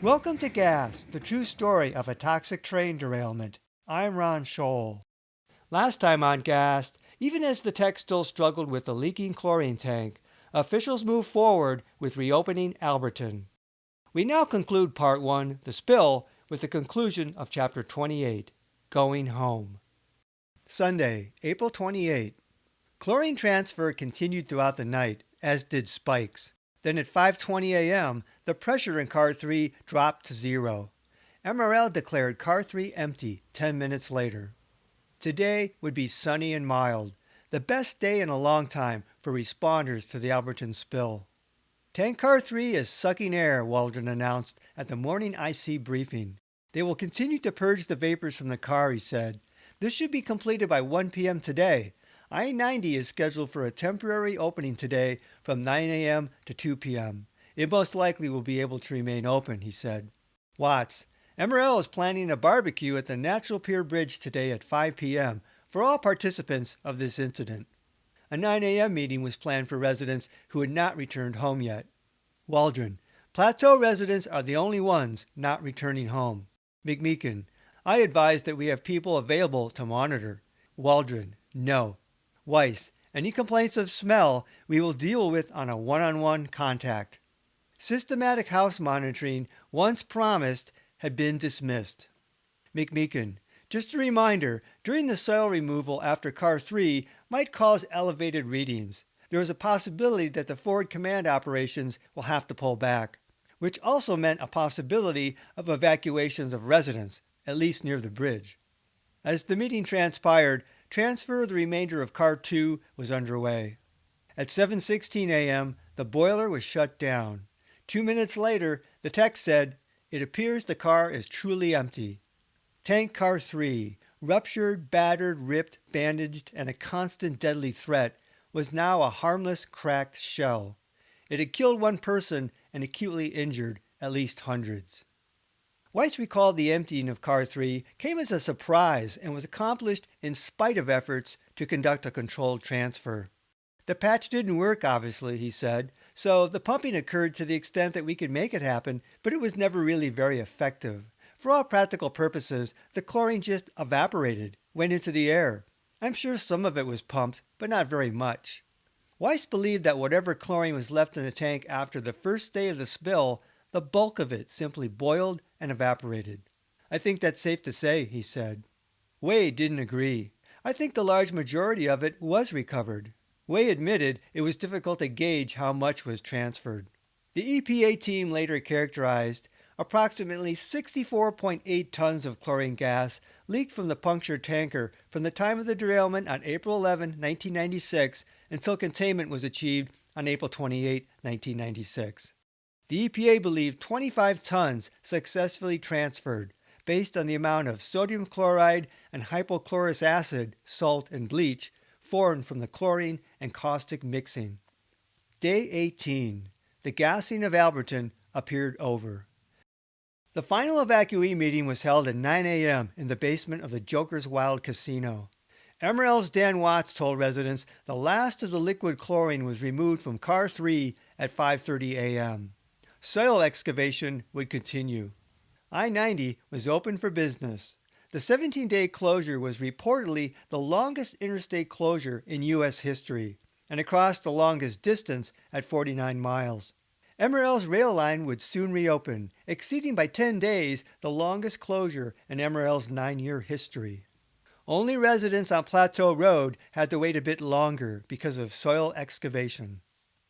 Welcome to Gas, the true story of a toxic train derailment. I'm Ron Scholl. Last time on Gas, even as the tech still struggled with the leaking chlorine tank, officials moved forward with reopening Alberton. We now conclude Part 1, the spill, with the conclusion of Chapter 28, Going Home. Sunday, April 28. Chlorine transfer continued throughout the night, as did spikes. Then at 5:20 a.m., the pressure in Car 3 dropped to zero. MRL declared Car 3 empty 10 minutes later. Today would be sunny and mild, the best day in a long time for responders to the Alberton spill. Tank Car 3 is sucking air, Waldron announced at the morning IC briefing. They will continue to purge the vapors from the car, he said. This should be completed by 1 p.m. today. I-90 is scheduled for a temporary opening today from 9 a.m. to 2 p.m. It most likely will be able to remain open, he said. Watts, MRL is planning a barbecue at the Natural Pier Bridge today at 5 p.m. for all participants of this incident. A 9 a.m. meeting was planned for residents who had not returned home yet. Waldron, Plateau residents are the only ones not returning home. McMeekin, I advise that we have people available to monitor. Waldron, no. Weiss, any complaints of smell we will deal with on a one-on-one contact. Systematic house monitoring, once promised, had been dismissed. McMeekin, just a reminder, during the soil removal after Car 3 might cause elevated readings. There is a possibility that the forward command operations will have to pull back, which also meant a possibility of evacuations of residents, at least near the bridge. As the meeting transpired, transfer of the remainder of Car 2 was underway. At 7:16 a.m., the boiler was shut down. 2 minutes later, the tech said, "It appears the car is truly empty." Tank Car 3, ruptured, battered, ripped, bandaged, and a constant deadly threat, was now a harmless, cracked shell. It had killed one person and acutely injured at least hundreds. Weiss recalled the emptying of Car 3 came as a surprise and was accomplished in spite of efforts to conduct a controlled transfer. The patch didn't work, obviously, he said, so the pumping occurred to the extent that we could make it happen, but it was never really very effective. For all practical purposes, the chlorine just evaporated, went into the air. I'm sure some of it was pumped, but not very much. Weiss believed that whatever chlorine was left in the tank after the first day of the spill, the bulk of it simply boiled and evaporated. I think that's safe to say, he said. Way didn't agree. I think the large majority of it was recovered. Way admitted it was difficult to gauge how much was transferred. The EPA team later characterized approximately 64.8 tons of chlorine gas leaked from the punctured tanker from the time of the derailment on April 11, 1996 until containment was achieved on April 28, 1996. The EPA believed 25 tons successfully transferred based on the amount of sodium chloride and hypochlorous acid, salt, and bleach formed from the chlorine and caustic mixing. Day 18. The gassing of Alberton appeared over. The final evacuee meeting was held at 9 a.m. in the basement of the Joker's Wild Casino. MRL's Dan Watts told residents the last of the liquid chlorine was removed from Car 3 at 5:30 a.m. Soil excavation would continue. I-90 was open for business. The 17-day closure was reportedly the longest interstate closure in U.S. history, and across the longest distance at 49 miles. MRL's rail line would soon reopen, exceeding by 10 days the longest closure in MRL's 9-year history. Only residents on Plateau Road had to wait a bit longer because of soil excavation.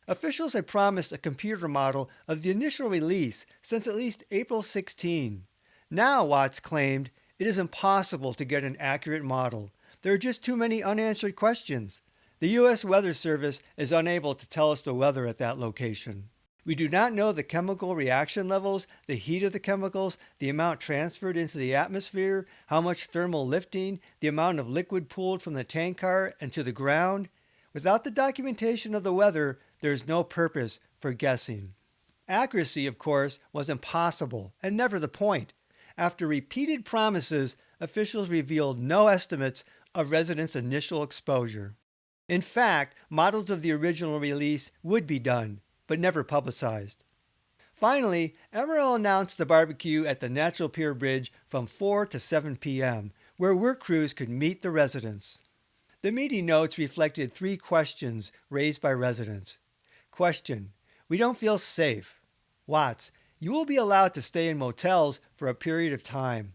Officials had promised a computer model of the initial release since at least April 16. Now, Watts claimed, it is impossible to get an accurate model. There are just too many unanswered questions. The U.S. Weather Service is unable to tell us the weather at that location. We do not know the chemical reaction levels, the heat of the chemicals, the amount transferred into the atmosphere, how much thermal lifting, the amount of liquid pooled from the tank car and to the ground. Without the documentation of the weather, there is no purpose for guessing. Accuracy, of course, was impossible and never the point. After repeated promises, officials revealed no estimates of residents' initial exposure. In fact, models of the original release would be done, but never publicized. Finally, Emerald announced the barbecue at the Natural Pier Bridge from 4 to 7 p.m., where work crews could meet the residents. The meeting notes reflected 3 questions raised by residents. Question: we don't feel safe. Watts: you will be allowed to stay in motels for a period of time.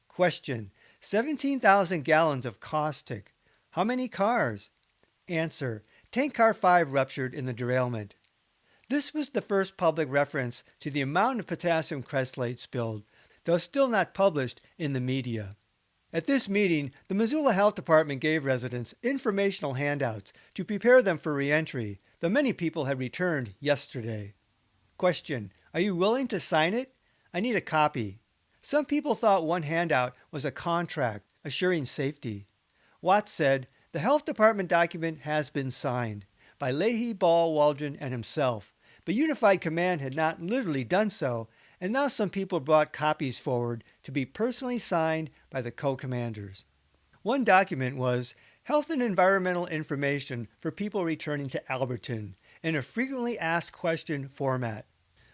Question: 17,000 gallons of caustic. How many cars? Answer: tank car 5 ruptured in the derailment. This was the first public reference to the amount of potassium cresylate spilled, though still not published in the media. At this meeting, the Missoula Health Department gave residents informational handouts to prepare them for re-entry, though many people had returned yesterday. Question: are you willing to sign it? I need a copy. Some people thought one handout was a contract assuring safety. Watts said, the health department document has been signed by Leahy, Ball, Waldron, and himself, but Unified Command had not literally done so, and now some people brought copies forward to be personally signed by the co-commanders. One document was Health and Environmental Information for People Returning to Alberton in a frequently asked question format.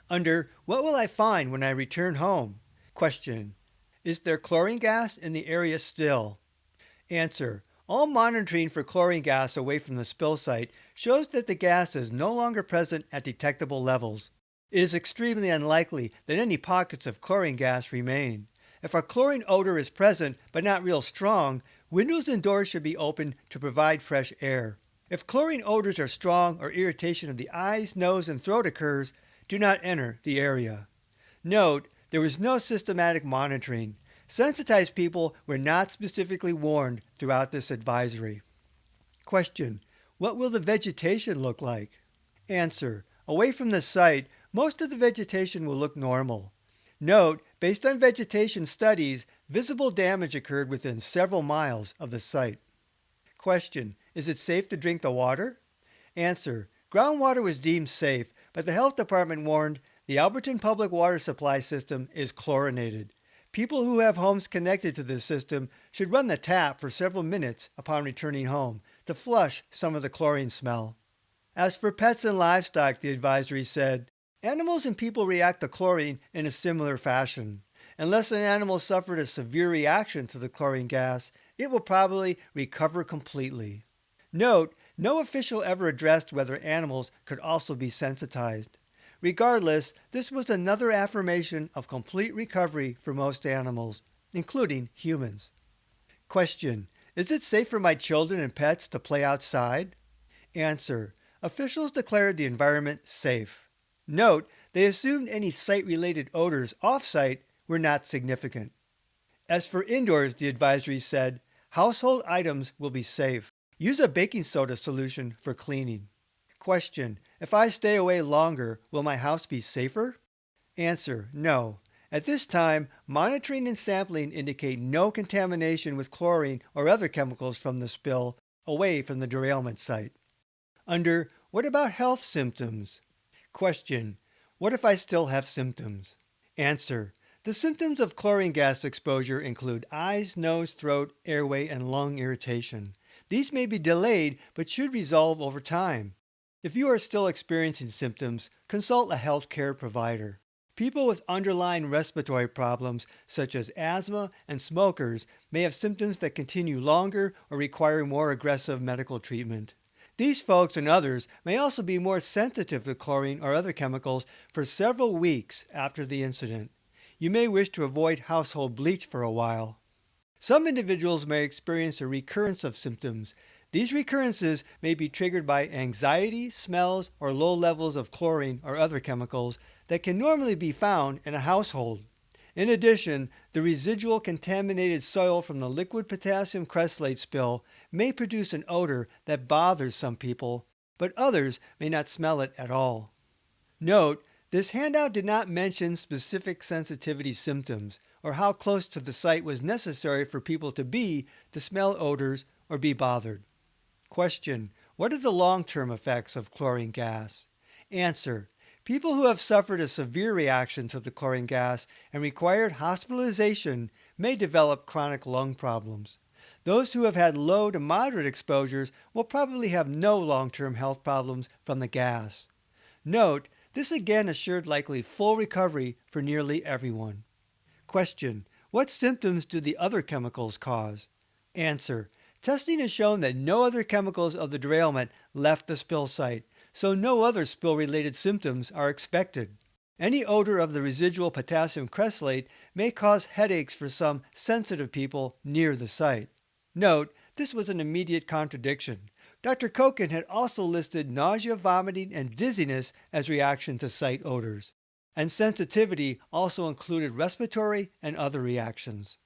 Under What will I find when I return home? Question: is there chlorine gas in the area still? Answer: all monitoring for chlorine gas away from the spill site shows that the gas is no longer present at detectable levels. It is extremely unlikely that any pockets of chlorine gas remain. If a chlorine odor is present but not real strong, windows and doors should be opened to provide fresh air. If chlorine odors are strong or irritation of the eyes, nose, and throat occurs, do not enter the area. Note, there was no systematic monitoring. Sensitized people were not specifically warned throughout this advisory. Question: what will the vegetation look like? Answer: away from the site, most of the vegetation will look normal. Note, based on vegetation studies, visible damage occurred within several miles of the site. Question: is it safe to drink the water? Answer: groundwater was deemed safe, but the health department warned the Alberton public water supply system is chlorinated. People who have homes connected to this system should run the tap for several minutes upon returning home to flush some of the chlorine smell. As for pets and livestock, the advisory said, animals and people react to chlorine in a similar fashion. Unless an animal suffered a severe reaction to the chlorine gas, it will probably recover completely. Note, no official ever addressed whether animals could also be sensitized. Regardless, this was another affirmation of complete recovery for most animals, including humans. Question: is it safe for my children and pets to play outside? Answer: officials declared the environment safe. Note, they assumed any site-related odors off-site were not significant. As for indoors, the advisory said, household items will be safe. Use a baking soda solution for cleaning. Question: if I stay away longer, will my house be safer? Answer: no. At this time, monitoring and sampling indicate no contamination with chlorine or other chemicals from the spill away from the derailment site. Under What about health symptoms? Question: what if I still have symptoms? Answer: the symptoms of chlorine gas exposure include eyes, nose, throat, airway, and lung irritation. These may be delayed but should resolve over time. If you are still experiencing symptoms, consult a healthcare provider. People with underlying respiratory problems such as asthma and smokers may have symptoms that continue longer or require more aggressive medical treatment. These folks and others may also be more sensitive to chlorine or other chemicals for several weeks after the incident. You may wish to avoid household bleach for a while. Some individuals may experience a recurrence of symptoms. These recurrences may be triggered by anxiety, smells, or low levels of chlorine or other chemicals that can normally be found in a household. In addition, the residual contaminated soil from the liquid potassium cresylate spill may produce an odor that bothers some people, but others may not smell it at all. Note, this handout did not mention specific sensitivity symptoms or how close to the site was necessary for people to be to smell odors or be bothered. Question: what are the long-term effects of chlorine gas? Answer: people who have suffered a severe reaction to the chlorine gas and required hospitalization may develop chronic lung problems. Those who have had low to moderate exposures will probably have no long-term health problems from the gas. Note, This again assured likely full recovery for nearly everyone. Question: what symptoms do the other chemicals cause? Answer: testing has shown that no other chemicals of the derailment left the spill site, so no other spill-related symptoms are expected. Any odor of the residual potassium cresylate may cause headaches for some sensitive people near the site. Note, this was an immediate contradiction. Dr. Kochen had also listed nausea, vomiting, and dizziness as reaction to site odors, and sensitivity also included respiratory and other reactions.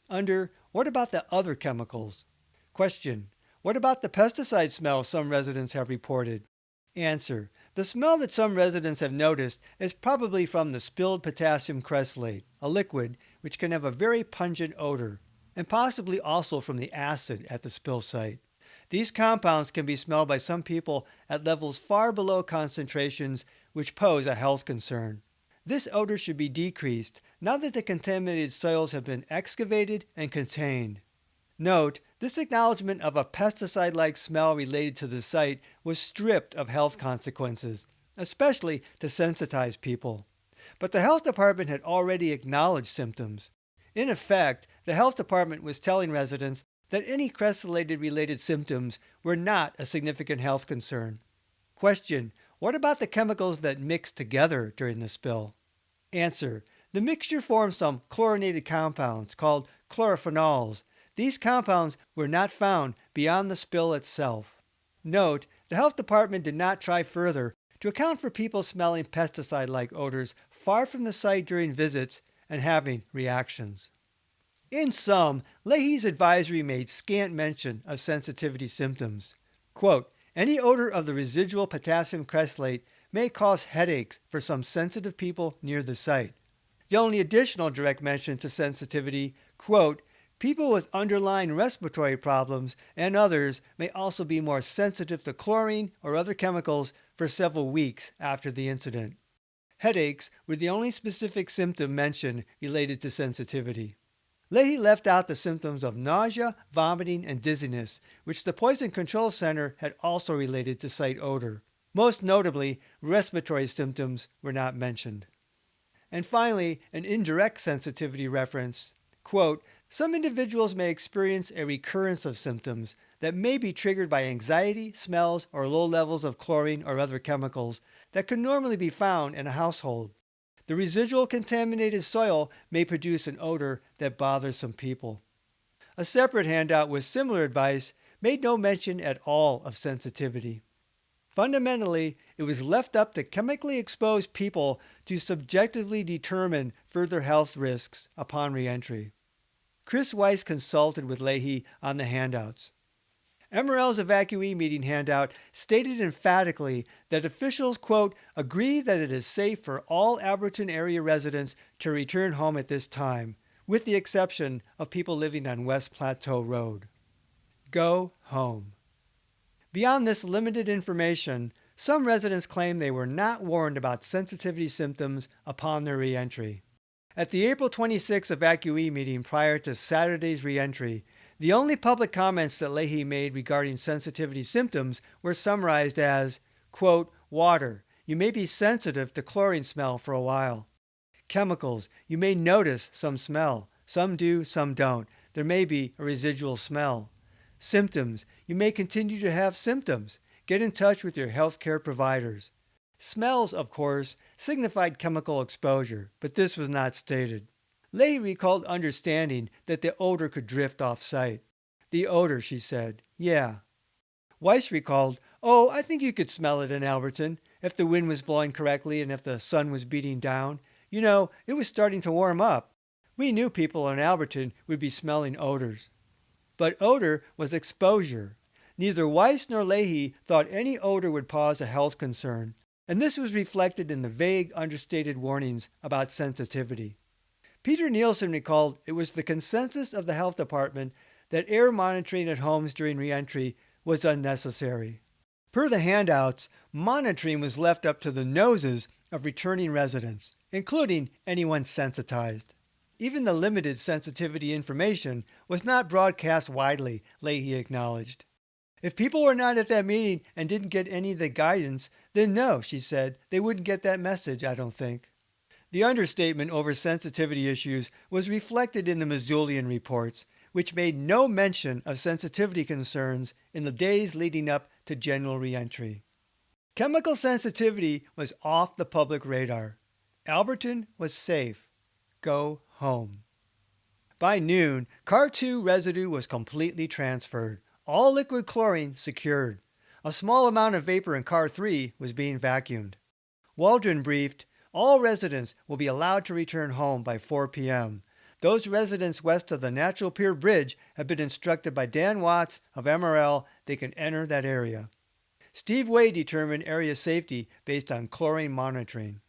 Under what about the other chemicals? Question: what about the pesticide smell some residents have reported? Answer: the smell that some residents have noticed is probably from the spilled potassium cresylate, a liquid which can have a very pungent odor, and possibly also from the acid at the spill site. These compounds can be smelled by some people at levels far below concentrations which pose a health concern. This odor should be decreased now that the contaminated soils have been excavated and contained. Note, this acknowledgement of a pesticide-like smell related to the site was stripped of health consequences, especially to sensitize people. But the health department had already acknowledged symptoms. In effect, the health department was telling residents that any cresylated-related symptoms were not a significant health concern. Question: what about the chemicals that mixed together during the spill? Answer: the mixture formed some chlorinated compounds called chlorophenols. These compounds were not found beyond the spill itself. Note, the health department did not try further to account for people smelling pesticide-like odors far from the site during visits and having reactions. In sum, Leahy's advisory made scant mention of sensitivity symptoms. Quote, any odor of the residual potassium cresylate may cause headaches for some sensitive people near the site. The only additional direct mention to sensitivity, quote, people with underlying respiratory problems and others may also be more sensitive to chlorine or other chemicals for several weeks after the incident. Headaches were the only specific symptom mentioned related to sensitivity. Leahy left out the symptoms of nausea, vomiting, and dizziness, which the Poison Control Center had also related to site odor. Most notably, respiratory symptoms were not mentioned. And finally, an indirect sensitivity reference. Quote, some individuals may experience a recurrence of symptoms that may be triggered by anxiety, smells, or low levels of chlorine or other chemicals that could normally be found in a household. The residual contaminated soil may produce an odor that bothers some people. A separate handout with similar advice made no mention at all of sensitivity. Fundamentally, it was left up to chemically exposed people to subjectively determine further health risks upon reentry. Chris Weiss consulted with Leahy on the handouts. MRL's evacuee meeting handout stated emphatically that officials, quote, agree that it is safe for all Alberton area residents to return home at this time, with the exception of people living on West Plateau Road. Go home. Beyond this limited information, some residents claim they were not warned about sensitivity symptoms upon their reentry. At the April 26 evacuee meeting prior to Saturday's reentry, the only public comments that Leahy made regarding sensitivity symptoms were summarized as, quote, water, you may be sensitive to chlorine smell for a while. Chemicals, you may notice some smell. Some do, some don't. There may be a residual smell. Symptoms, you may continue to have symptoms. Get in touch with your healthcare providers. Smells, of course, signified chemical exposure, but this was not stated. Leahy recalled understanding that the odor could drift off-site. The odor, she said, yeah. Weiss recalled, oh, I think you could smell it in Alberton, if the wind was blowing correctly and if the sun was beating down. You know, it was starting to warm up. We knew people in Alberton would be smelling odors. But odor was exposure. Neither Weiss nor Leahy thought any odor would cause a health concern, and this was reflected in the vague, understated warnings about sensitivity. Peter Nielsen recalled it was the consensus of the health department that air monitoring at homes during reentry was unnecessary. Per the handouts, monitoring was left up to the noses of returning residents, including anyone sensitized. Even the limited sensitivity information was not broadcast widely, Leahy acknowledged. If people were not at that meeting and didn't get any of the guidance, then no, she said, they wouldn't get that message, I don't think. The understatement over sensitivity issues was reflected in the Missoulian reports, which made no mention of sensitivity concerns in the days leading up to general reentry. Chemical sensitivity was off the public radar. Alberton was safe. Go home. By noon, Car 2 residue was completely transferred. All liquid chlorine secured. A small amount of vapor in Car 3 was being vacuumed. Waldron briefed, all residents will be allowed to return home by 4 p.m. Those residents west of the Natural Pier Bridge have been instructed by Dan Watts of MRL they can enter that area. Steve Way determined area safety based on chlorine monitoring.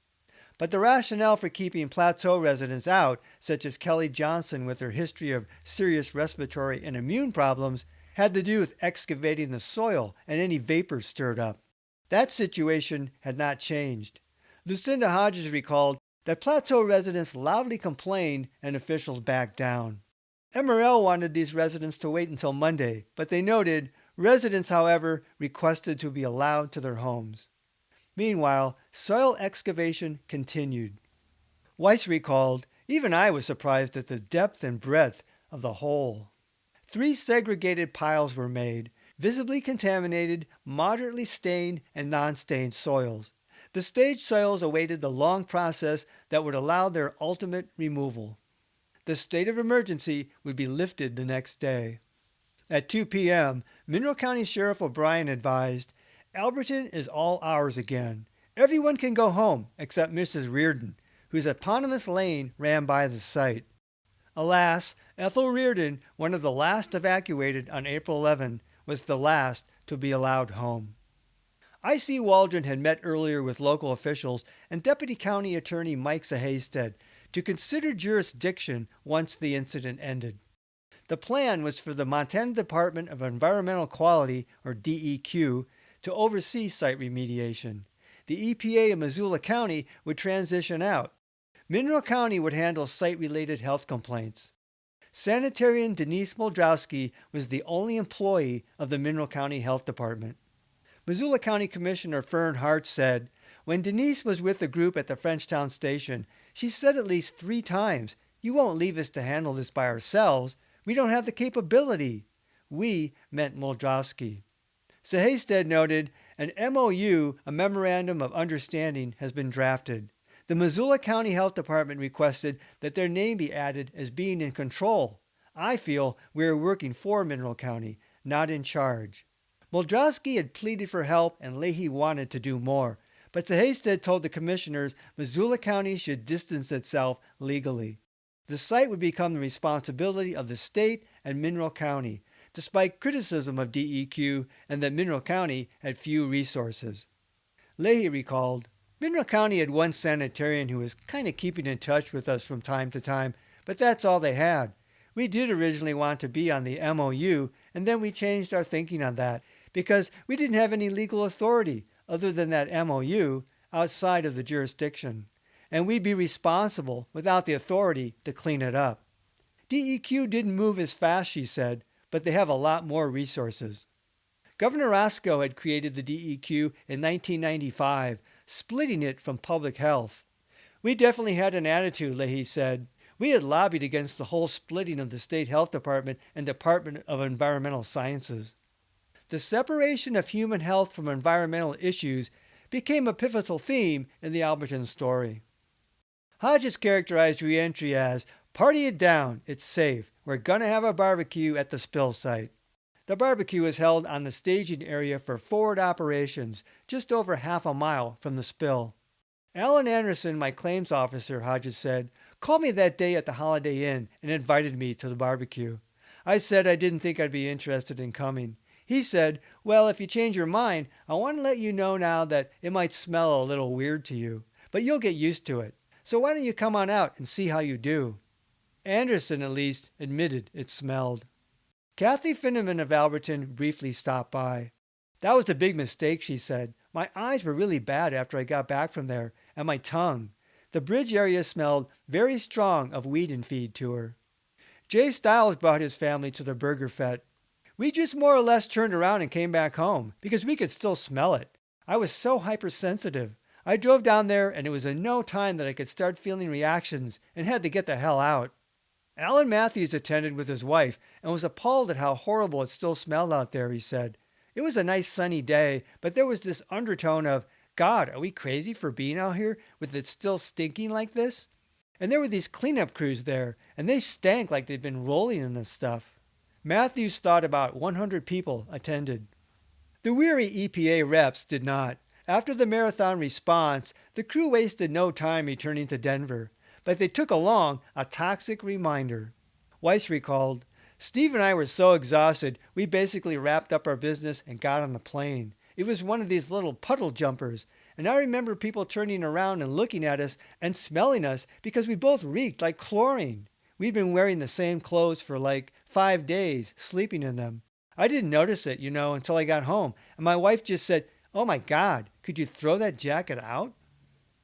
But the rationale for keeping plateau residents out, such as Kelly Johnson with her history of serious respiratory and immune problems, had to do with excavating the soil and any vapors stirred up. That situation had not changed. Lucinda Hodges recalled that plateau residents loudly complained and officials backed down. MRL wanted these residents to wait until Monday, but they noted residents, however, requested to be allowed to their homes. Meanwhile, soil excavation continued. Weiss recalled, even I was surprised at the depth and breadth of the hole. 3 segregated piles were made, visibly contaminated, moderately stained, and non-stained soils. The staged soils awaited the long process that would allow their ultimate removal. The state of emergency would be lifted the next day. At 2 p.m., Mineral County Sheriff O'Brien advised, Alberton is all ours again. Everyone can go home except Mrs. Reardon, whose eponymous lane ran by the site. Alas, Ethel Reardon, one of the last evacuated on April 11, was the last to be allowed home. I.C. Waldron had met earlier with local officials and Deputy County Attorney Mike Sahasted to consider jurisdiction once the incident ended. The plan was for the Montana Department of Environmental Quality, or DEQ, to oversee site remediation. The EPA in Missoula County would transition out. Mineral County would handle site-related health complaints. Sanitarian Denise Moldrowski was the only employee of the Mineral County Health Department. Missoula County Commissioner Fern Hart said, when Denise was with the group at the Frenchtown station, she said at least 3 times, you won't leave us to handle this by ourselves. We don't have the capability. We meant Moldrowski. Sahasted noted, an MOU, a Memorandum of Understanding, has been drafted. The Missoula County Health Department requested that their name be added as being in control. I feel we are working for Mineral County, not in charge. Moldrowski had pleaded for help and Leahy wanted to do more, but Sahasted told the commissioners Missoula County should distance itself legally. The site would become the responsibility of the state and Mineral County, despite criticism of DEQ and that Mineral County had few resources. Leahy recalled, Mineral County had one sanitarian who was kind of keeping in touch with us from time to time, but that's all they had. We did originally want to be on the MOU, and then we changed our thinking on that, because we didn't have any legal authority other than that MOU outside of the jurisdiction, and we'd be responsible without the authority to clean it up. DEQ didn't move as fast, she said, but they have a lot more resources. Governor Roscoe had created the DEQ in 1995, splitting it from public health. We definitely had an attitude, Leahy said. We had lobbied against the whole splitting of the State Health Department and Department of Environmental Sciences. The separation of human health from environmental issues became a pivotal theme in the Alberton story. Hodges characterized reentry as, party it down, it's safe, we're gonna have a barbecue at the spill site. The barbecue was held on the staging area for forward operations, just over half a mile from the spill. Alan Anderson, my claims officer, Hodges said, called me that day at the Holiday Inn and invited me to the barbecue. I said I didn't think I'd be interested in coming. He said, well, if you change your mind, I want to let you know now that it might smell a little weird to you, but you'll get used to it. So why don't you come on out and see how you do? Anderson, at least, admitted it smelled. Kathy Finneman of Alberton briefly stopped by. That was a big mistake, she said. My eyes were really bad after I got back from there, and my tongue. The bridge area smelled very strong of weed and feed to her. Jay Stiles brought his family to the Burger Fete. We just more or less turned around and came back home because we could still smell it. I was so hypersensitive. I drove down there and it was in no time that I could start feeling reactions and had to get the hell out. Alan Matthews attended with his wife and was appalled at how horrible it still smelled out there, he said. It was a nice sunny day, but there was this undertone of, God, are we crazy for being out here with it still stinking like this? And there were these cleanup crews there, and they stank like they'd been rolling in this stuff. Matthews thought about 100 people attended. The weary EPA reps did not. After the marathon response, the crew wasted no time returning to Denver, but they took along a toxic reminder. Weiss recalled, Steve and I were so exhausted, we basically wrapped up our business and got on the plane. It was one of these little puddle jumpers, and I remember people turning around and looking at us and smelling us because we both reeked like chlorine. We'd been wearing the same clothes for like 5 days, sleeping in them. I didn't notice it, until I got home, and my wife just said, Oh my God, could you throw that jacket out?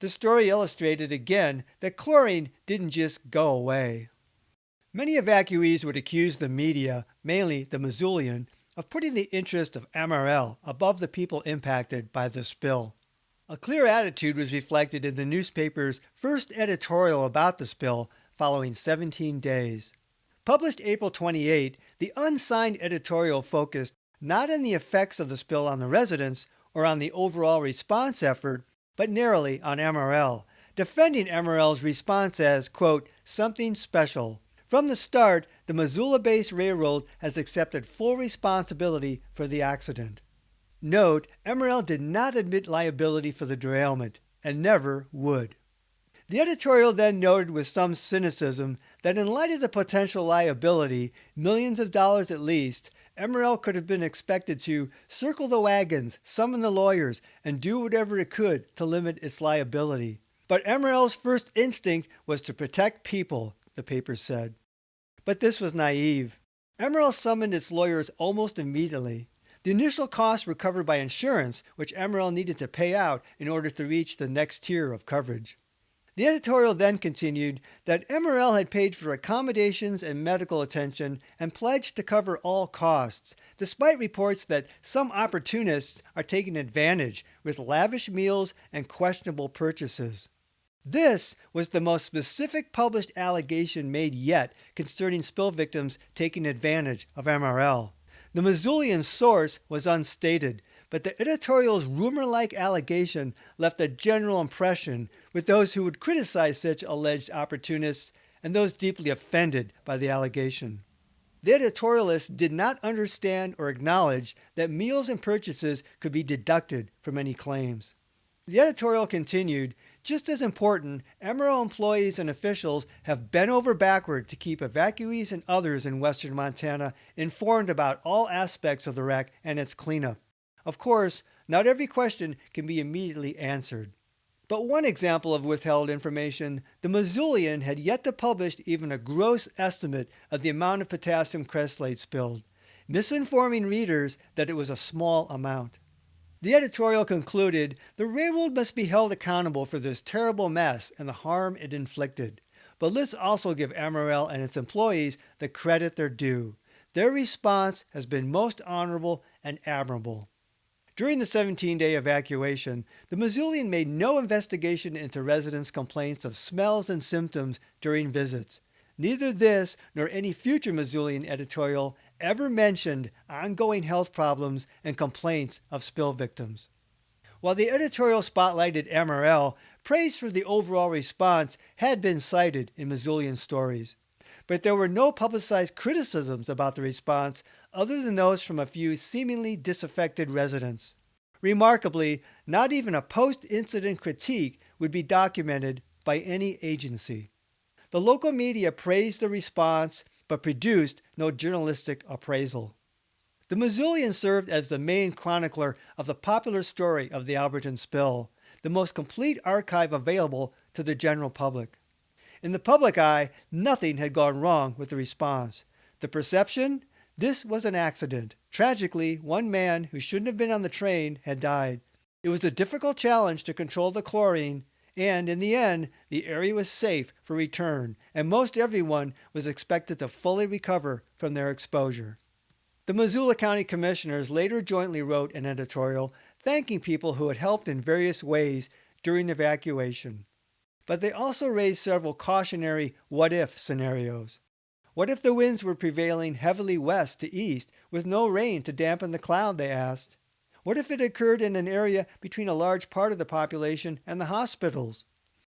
The story illustrated again that chlorine didn't just go away. Many evacuees would accuse the media, mainly the Missoulian, of putting the interest of MRL above the people impacted by the spill. A clear attitude was reflected in the newspaper's first editorial about the spill following 17 days. Published April 28, the unsigned editorial focused not on the effects of the spill on the residents or on the overall response effort, but narrowly on MRL, defending MRL's response as, quote, something special. From the start, the Missoula-based railroad has accepted full responsibility for the accident. Note, MRL did not admit liability for the derailment, and never would. The editorial then noted with some cynicism that in light of the potential liability, millions of dollars at least, MRL could have been expected to circle the wagons, summon the lawyers, and do whatever it could to limit its liability. But MRL's first instinct was to protect people, the paper said. But this was naive. MRL summoned its lawyers almost immediately. The initial costs were covered by insurance, which MRL needed to pay out in order to reach the next tier of coverage. The editorial then continued that MRL had paid for accommodations and medical attention and pledged to cover all costs, despite reports that some opportunists are taking advantage with lavish meals and questionable purchases. This was the most specific published allegation made yet concerning spill victims taking advantage of MRL. The Missoulian source was unstated, but the editorial's rumor-like allegation left a general impression with those who would criticize such alleged opportunists and those deeply offended by the allegation. The editorialists did not understand or acknowledge that meals and purchases could be deducted from any claims. The editorial continued, just as important, MRO employees and officials have bent over backward to keep evacuees and others in western Montana informed about all aspects of the wreck and its cleanup. Of course, not every question can be immediately answered. But one example of withheld information, the Missoulian had yet to publish even a gross estimate of the amount of potassium cresslate spilled, misinforming readers that it was a small amount. The editorial concluded, the railroad must be held accountable for this terrible mess and the harm it inflicted. But let's also give MRL and its employees the credit they're due. Their response has been most honorable and admirable. During the 17-day evacuation, the Missoulian made no investigation into residents' complaints of smells and symptoms during visits. Neither this nor any future Missoulian editorial ever mentioned ongoing health problems and complaints of spill victims. While the editorial spotlighted MRL, praise for the overall response had been cited in Missoulian stories. But there were no publicized criticisms about the response other than those from a few seemingly disaffected residents. Remarkably, not even a post-incident critique would be documented by any agency. The local media praised the response but produced no journalistic appraisal. The Missoulian served as the main chronicler of the popular story of the Alberton spill, the most complete archive available to the general public. In the public eye, nothing had gone wrong with the response. The perception? This was an accident. Tragically, one man who shouldn't have been on the train had died. It was a difficult challenge to control the chlorine, and in the end, the area was safe for return, and most everyone was expected to fully recover from their exposure. The Missoula County Commissioners later jointly wrote an editorial thanking people who had helped in various ways during the evacuation. But they also raised several cautionary what-if scenarios. What if the winds were prevailing heavily west to east with no rain to dampen the cloud, they asked. What if it occurred in an area between a large part of the population and the hospitals?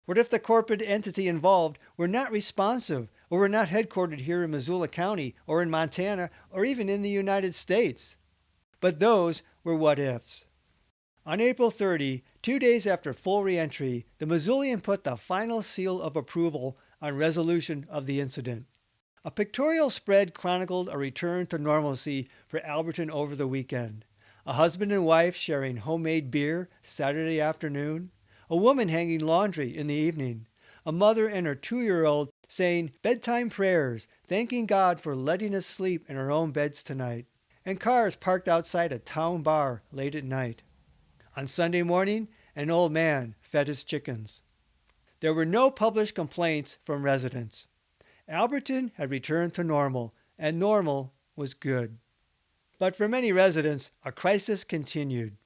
What if the corporate entity involved were not responsive or were not headquartered here in Missoula County or in Montana or even in the United States? But those were what ifs. On April 30, 2 days after full reentry, the Missoulian put the final seal of approval on resolution of the incident. A pictorial spread chronicled a return to normalcy for Alberton over the weekend. A husband and wife sharing homemade beer Saturday afternoon. A woman hanging laundry in the evening. A mother and her 2-year-old saying bedtime prayers, thanking God for letting us sleep in our own beds tonight. And cars parked outside a town bar late at night. On Sunday morning, an old man fed his chickens. There were no published complaints from residents. Alberton had returned to normal, and normal was good. But for many residents, a crisis continued.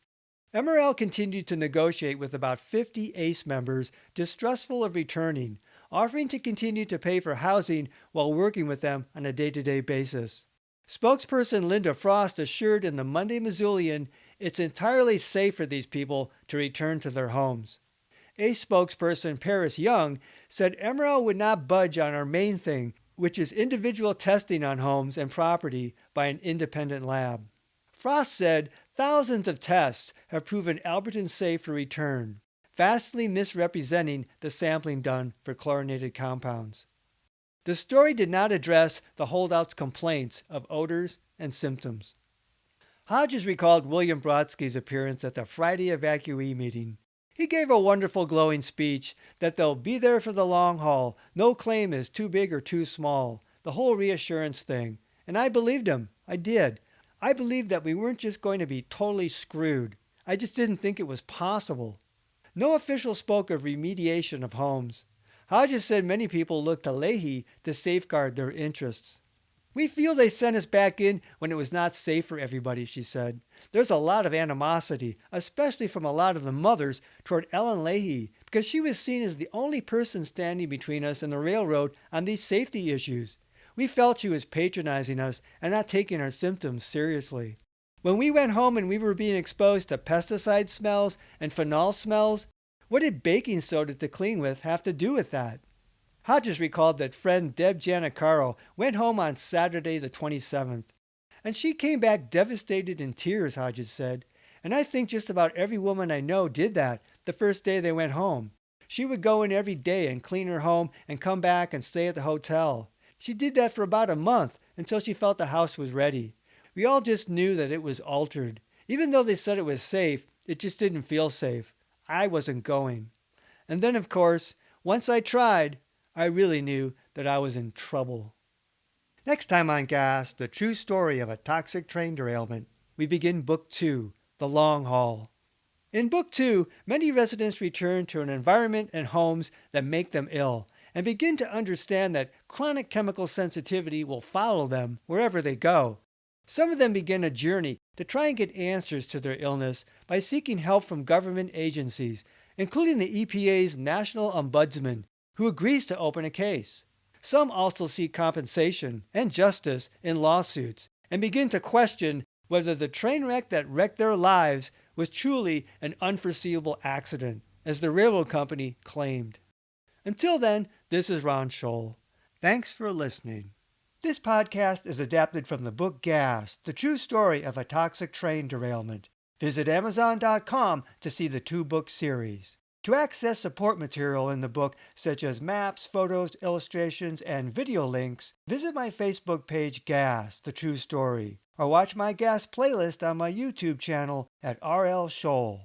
MRL continued to negotiate with about 50 ACE members distrustful of returning, offering to continue to pay for housing while working with them on a day-to-day basis. Spokesperson Linda Frost assured in the Monday Missoulian it's entirely safe for these people to return to their homes. ACE spokesperson Paris Young said MRL would not budge on our main thing, which is individual testing on homes and property by an independent lab. Frost said thousands of tests have proven Alberton safe for return, vastly misrepresenting the sampling done for chlorinated compounds. The story did not address the holdouts' complaints of odors and symptoms. Hodges recalled William Brodsky's appearance at the Friday evacuee meeting. He gave a wonderful glowing speech that they'll be there for the long haul, no claim is too big or too small, the whole reassurance thing. And I believed him. I did. I believed that we weren't just going to be totally screwed. I just didn't think it was possible. No official spoke of remediation of homes. Hodges said many people looked to Leahy to safeguard their interests. We feel they sent us back in when it was not safe for everybody, she said. There's a lot of animosity, especially from a lot of the mothers, toward Ellen Leahy, because she was seen as the only person standing between us and the railroad on these safety issues. We felt she was patronizing us and not taking our symptoms seriously. When we went home and we were being exposed to pesticide smells and phenol smells, what did baking soda to clean with have to do with that? Hodges recalled that friend Deb Giannicaro went home on Saturday the 27th. And she came back devastated in tears, Hodges said. And I think just about every woman I know did that the first day they went home. She would go in every day and clean her home and come back and stay at the hotel. She did that for about a month until she felt the house was ready. We all just knew that it was altered. Even though they said it was safe, it just didn't feel safe. I wasn't going. And then, of course, once I tried, I really knew that I was in trouble. Next time on Gas, the true story of a toxic train derailment. We begin Book 2, The Long Haul. In Book 2, many residents return to an environment and homes that make them ill and begin to understand that chronic chemical sensitivity will follow them wherever they go. Some of them begin a journey to try and get answers to their illness by seeking help from government agencies, including the EPA's National Ombudsman, who agrees to open a case. Some also seek compensation and justice in lawsuits and begin to question whether the train wreck that wrecked their lives was truly an unforeseeable accident, as the railroad company claimed. Until then, this is Ron Scholl. Thanks for listening. This podcast is adapted from the book Gas, the true story of a toxic train derailment. Visit Amazon.com to see the 2-book series. To access support material in the book, such as maps, photos, illustrations, and video links, visit my Facebook page Gas, the true story, or watch my Gas playlist on my YouTube channel at RL Scholl.